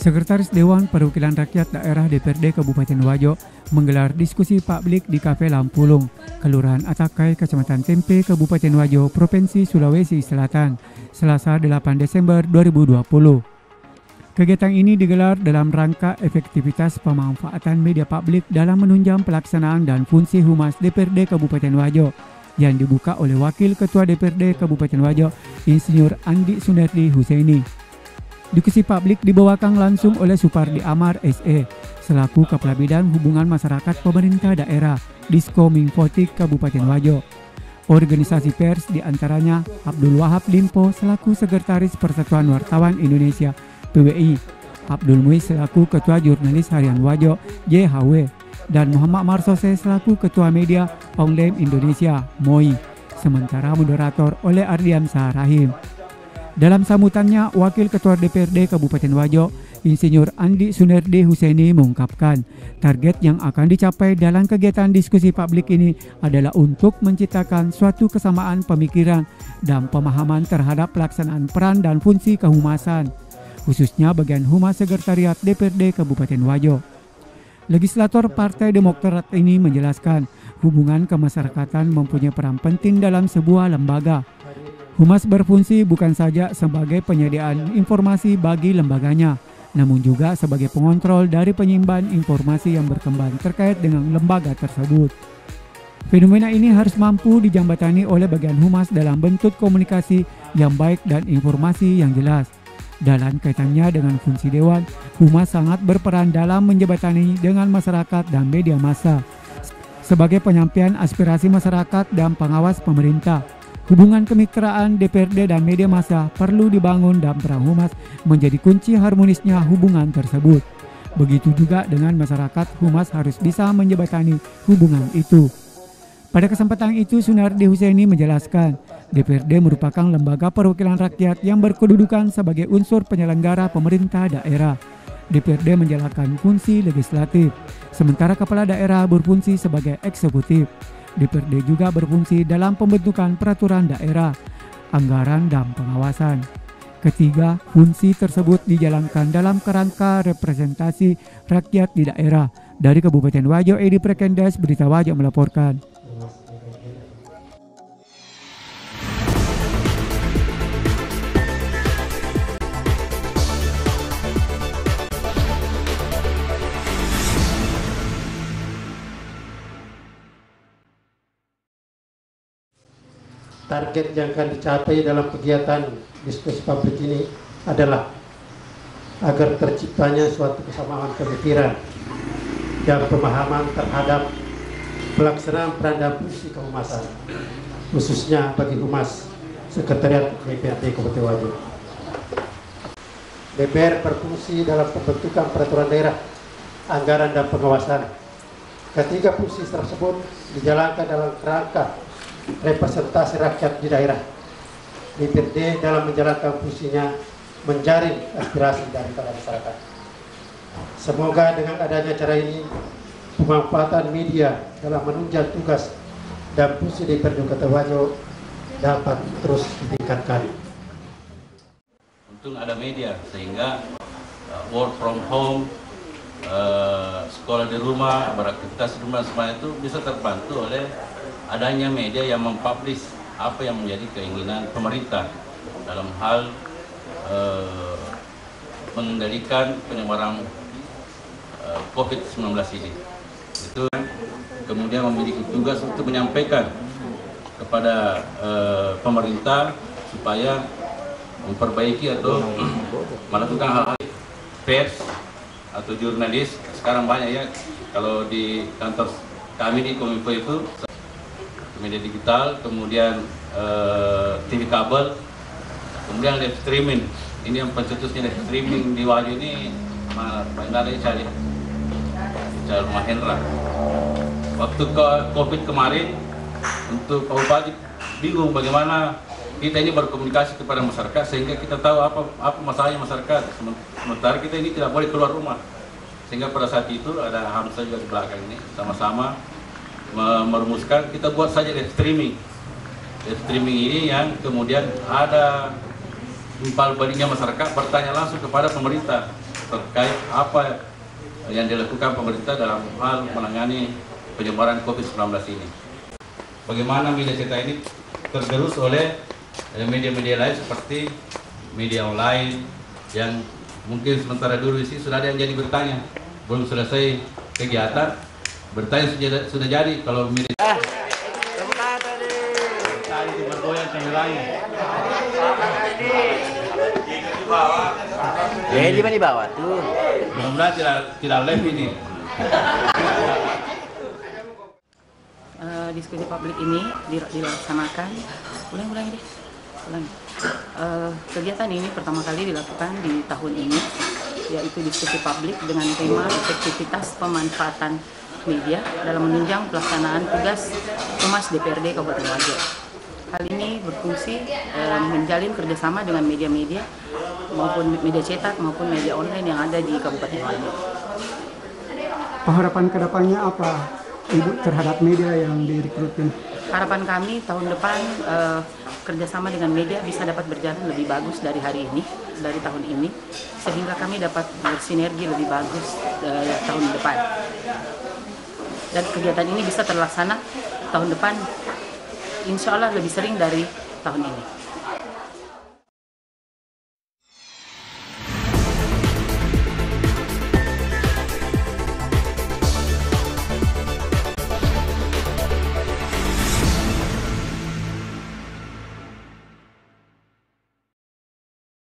Sekretaris Dewan Perwakilan Rakyat Daerah DPRD Kabupaten Wajo menggelar diskusi publik di Kafe Lampulung, Kelurahan Atakai, Kecamatan Tempe, Kabupaten Wajo, Provinsi Sulawesi Selatan, Selasa 8 Desember 2020. Kegiatan ini digelar dalam rangka efektivitas pemanfaatan media publik dalam menunjang pelaksanaan dan fungsi Humas DPRD Kabupaten Wajo yang dibuka oleh Wakil Ketua DPRD Kabupaten Wajo, Insinyur Andi Sunardi Huseini. Diskusi publik dibawakan langsung oleh Supardi Amar SE, selaku Kepala Bidang Hubungan Masyarakat Pemerintah Daerah, Disko Mingfotik Kabupaten Wajo. Organisasi pers diantaranya Abdul Wahab Limpo selaku Sekretaris Persatuan Wartawan Indonesia PWI, Abdul Muiz selaku Ketua Jurnalis Harian Wajo JHW, dan Muhammad Marsose selaku Ketua Media Online Indonesia MOI, sementara moderator oleh Ardian Saharahim. Dalam sambutannya, Wakil Ketua DPRD Kabupaten Wajo, Insinyur Andi Sunardi Huseini mengungkapkan target yang akan dicapai dalam kegiatan diskusi publik ini adalah untuk menciptakan suatu kesamaan pemikiran dan pemahaman terhadap pelaksanaan peran dan fungsi kehumasan, khususnya bagian Humas Sekretariat DPRD Kabupaten Wajo. Legislator Partai Demokrat ini menjelaskan hubungan kemasyarakatan mempunyai peran penting dalam sebuah lembaga. Humas berfungsi bukan saja sebagai penyediaan informasi bagi lembaganya, namun juga sebagai pengontrol dari penyimpan informasi yang berkembang terkait dengan lembaga tersebut. Fenomena ini harus mampu dijembatani oleh bagian Humas dalam bentuk komunikasi yang baik dan informasi yang jelas. Dalam kaitannya dengan fungsi Dewan, Humas sangat berperan dalam menjembatani dengan masyarakat dan media massa sebagai penyampaian aspirasi masyarakat dan pengawas pemerintah. Hubungan kemitraan DPRD dan media massa perlu dibangun dan peran Humas menjadi kunci harmonisnya hubungan tersebut. Begitu juga dengan masyarakat, Humas harus bisa menjembatani hubungan itu. Pada kesempatan itu, Sunardi Huseini menjelaskan, DPRD merupakan lembaga perwakilan rakyat yang berkedudukan sebagai unsur penyelenggara pemerintah daerah. DPRD menjalankan fungsi legislatif, sementara kepala daerah berfungsi sebagai eksekutif. DPRD juga berfungsi dalam pembentukan peraturan daerah, anggaran, dan pengawasan. Ketiga, fungsi tersebut dijalankan dalam kerangka representasi rakyat di daerah. Dari Kabupaten Wajo, Edi Prekendes, Berita Wajo melaporkan. Target yang akan dicapai dalam kegiatan diskusi publik ini adalah agar terciptanya suatu kesamaan pemikiran dan pemahaman terhadap pelaksanaan peran dan fungsi kehumasan, khususnya bagi Humas Sekretariat DPRD Kabupaten Wajo. DPR berfungsi dalam pembentukan peraturan daerah, anggaran, dan pengawasan. Ketiga fungsi tersebut dijalankan dalam kerangka representasi rakyat di daerah. DPRD dalam menjalankan fungsinya menjaring aspirasi dari masyarakat. Semoga dengan adanya cara ini, pemanfaatan media dalam menunjang tugas dan fungsi DPRD Kabupaten Wajo dapat terus ditingkatkan. Untung ada media sehingga work from home, sekolah di rumah, beraktivitas di rumah, semua itu bisa terbantu oleh adanya media yang mempublish apa yang menjadi keinginan pemerintah dalam hal mengendalikan penyebaran COVID-19 ini. Itu kemudian memiliki tugas untuk menyampaikan kepada pemerintah supaya memperbaiki atau melakukan hal-hal pers atau jurnalis. Sekarang banyak ya, kalau di kantor kami di Kominfo itu media digital, kemudian TV kabel, kemudian live streaming. Ini yang pencetusnya live streaming di Wajo ini banyak ada cari Mahendra. Waktu COVID kemarin, untuk Pak Bupati bingung bagaimana kita ini berkomunikasi kepada masyarakat sehingga kita tahu apa masalahnya masyarakat. Sementara kita ini tidak boleh keluar rumah, sehingga pada saat itu ada Hamzah juga di belakang ini sama-sama merumuskan kita buat saja live streaming. Live streaming ini yang kemudian ada timpal baliknya masyarakat bertanya langsung kepada pemerintah terkait apa yang dilakukan pemerintah dalam hal menangani penyebaran COVID-19 ini. Bagaimana media cetak ini tergerus oleh media-media lain seperti media online yang mungkin sementara dulu sih sudah ada yang jadi bertanya, belum selesai kegiatan, bertanya sudah jadi kalau media tadi bergoyang cahilanya. Di mana di bawah tuh? Mudah-mudahan tidak live ini. Diskusi publik ini dilaksanakan ulangi. Kegiatan ini pertama kali dilakukan di tahun ini, yaitu diskusi publik dengan tema efektivitas pemanfaatan media dalam menunjang pelaksanaan tugas Humas DPRD Kabupaten Wajo. Hal ini berfungsi menjalin kerjasama dengan media-media maupun media cetak maupun media online yang ada di Kabupaten Wajo. Harapan kedepannya apa Ibu terhadap media yang direkrutkan? Harapan kami tahun depan kerjasama dengan media bisa dapat berjalan lebih bagus dari hari ini, dari tahun ini, sehingga kami dapat bersinergi lebih bagus tahun depan. Dan kegiatan ini bisa terlaksana tahun depan, insya Allah lebih sering dari tahun ini.